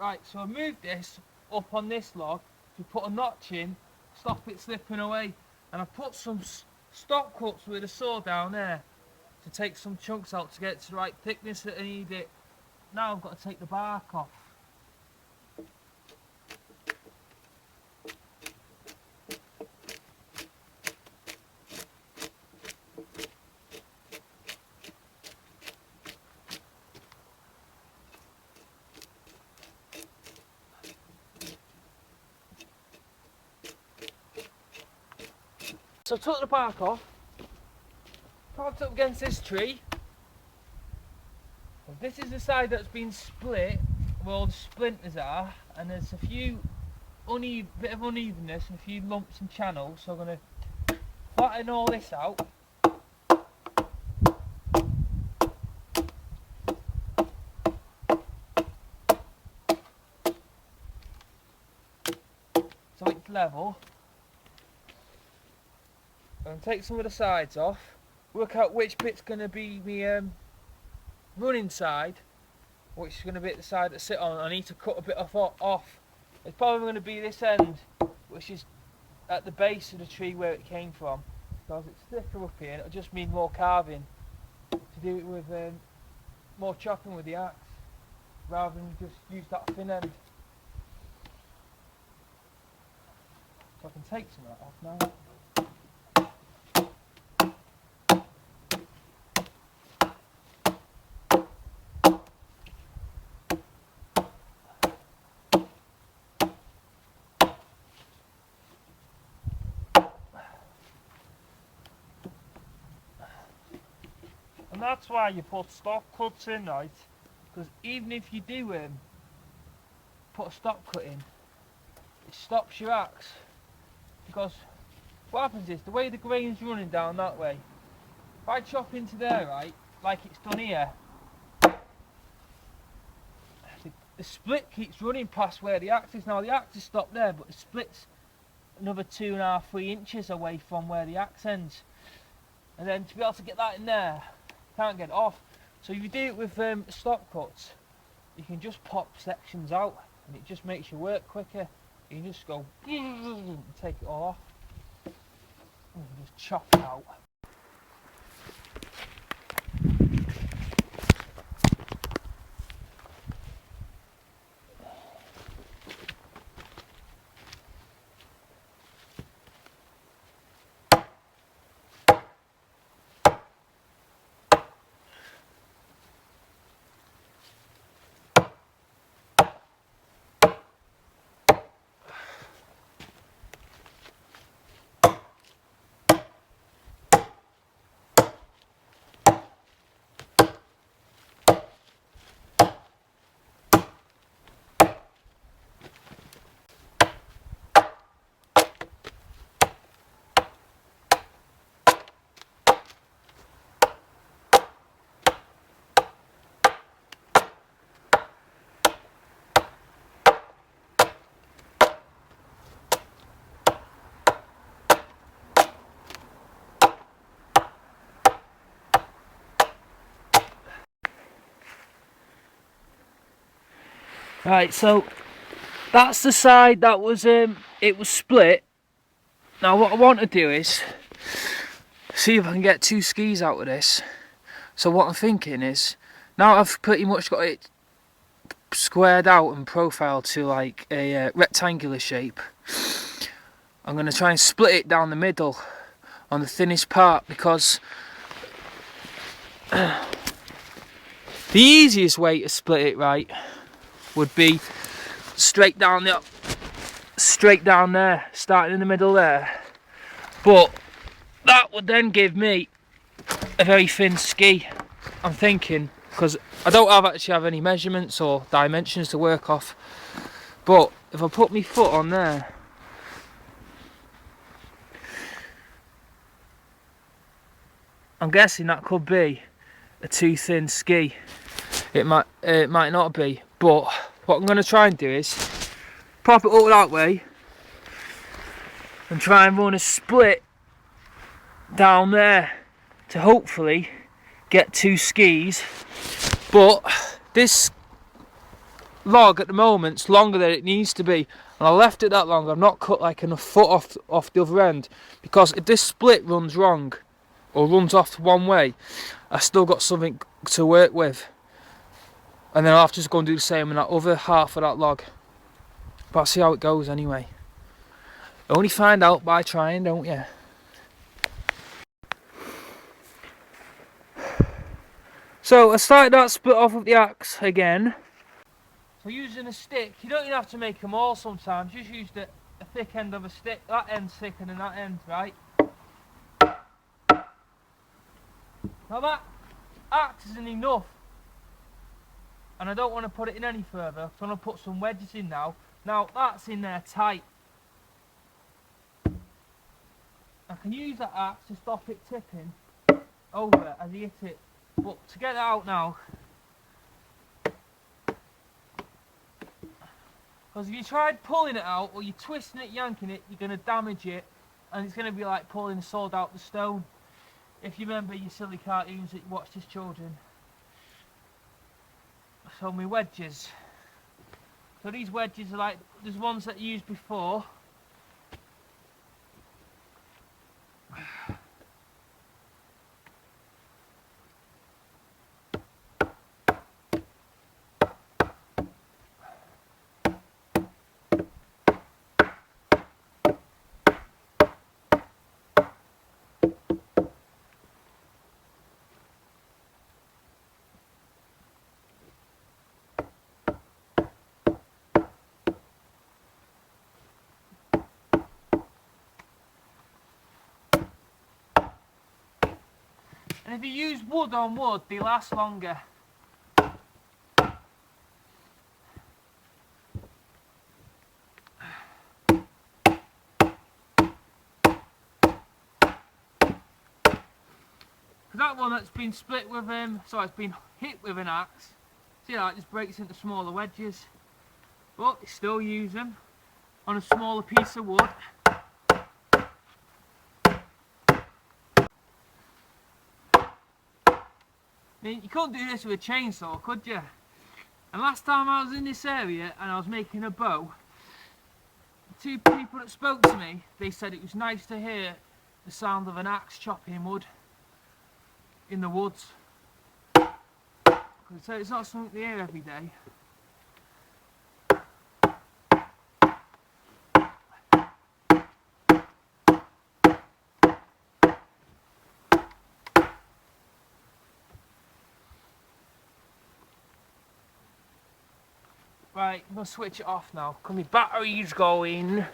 Right, so I moved this up on this log to put a notch in, stop it slipping away, and I put some stop cuts with a saw down there to take some chunks out to get it to the right thickness that I need it. Now I've got to take the bark off. So I took the bark off, propped up against this tree. This is the side that's been split where all the splinters are, and there's a few bit of unevenness and a few lumps and channels, so I'm going to flatten all this out. So it's level. And take some of the sides off, work out which bit's going to be the running side, which is going to be the side that sit on. I need to cut a bit off. It's probably going to be this end, which is at the base of the tree where it came from, because it's thicker up here and it'll just mean more carving to do it with more chopping with the axe rather than just use that thin end. So I can take some of that off now. And that's why you put stop cuts in, right? Because even if you do put a stop cut in, it stops your axe. Because what happens is, the way the grain's running down that way, if I chop into there, right, like it's done here, the split keeps running past where the axe is. Now the axe is stopped there, but the split's another 2.5, 3 inches away from where the axe ends. And then to be able to get that in there, can't get it off. So if you do it with stop cuts, you can just pop sections out and it just makes your work quicker. You can just go and take it all off and just chop it out. Right, so that's the side that was it was split. Now what I want to do is see if I can get 2 skis out of this. So what I'm thinking is, now I've pretty much got it squared out and profiled to like a rectangular shape, I'm going to try and split it down the middle on the thinnest part, because the easiest way to split it right would be straight down there, starting in the middle there. But that would then give me a very thin ski, I'm thinking, because I don't actually have any measurements or dimensions to work off. But if I put my foot on there, I'm guessing that could be a too thin ski. It might not be, but what I'm going to try and do is prop it up that way and try and run a split down there to hopefully get 2 skis. But this log at the moment's longer than it needs to be, and I left it that long. I've not cut like enough foot off the other end, because if this split runs wrong or runs off one way, I've still got something to work with, and then I'll have to just go and do the same in that other half of that log. But I'll see how it goes anyway. Only find out by trying, don't you? So I started that split off with the axe again. So using a stick, you don't even have to make them all sometimes, just use the thick end of a stick. That end's thicker than that end, right? Now that axe isn't enough, and I don't want to put it in any further, so I'm going to put some wedges in now. Now that's in there tight. I can use that axe to stop it tipping over as I hit it, but to get it out now, because if you tried pulling it out, or you're twisting it, yanking it, you're going to damage it, and it's going to be like pulling a sword out the stone. If you remember your silly cartoons that you watched as children. So my wedges. So these wedges are like, there's ones that I used before. And if you use wood on wood, they last longer. That one that's been split with so it's been hit with an axe. See how it just breaks into smaller wedges. But you still use them on a smaller piece of wood. I mean, you couldn't do this with a chainsaw, could you? And last time I was in this area and I was making a bow, the two people that spoke to me, they said it was nice to hear the sound of an axe chopping wood in the woods. So it's not something to hear every day. Right, I'm going to switch it off now. Come, my battery's going.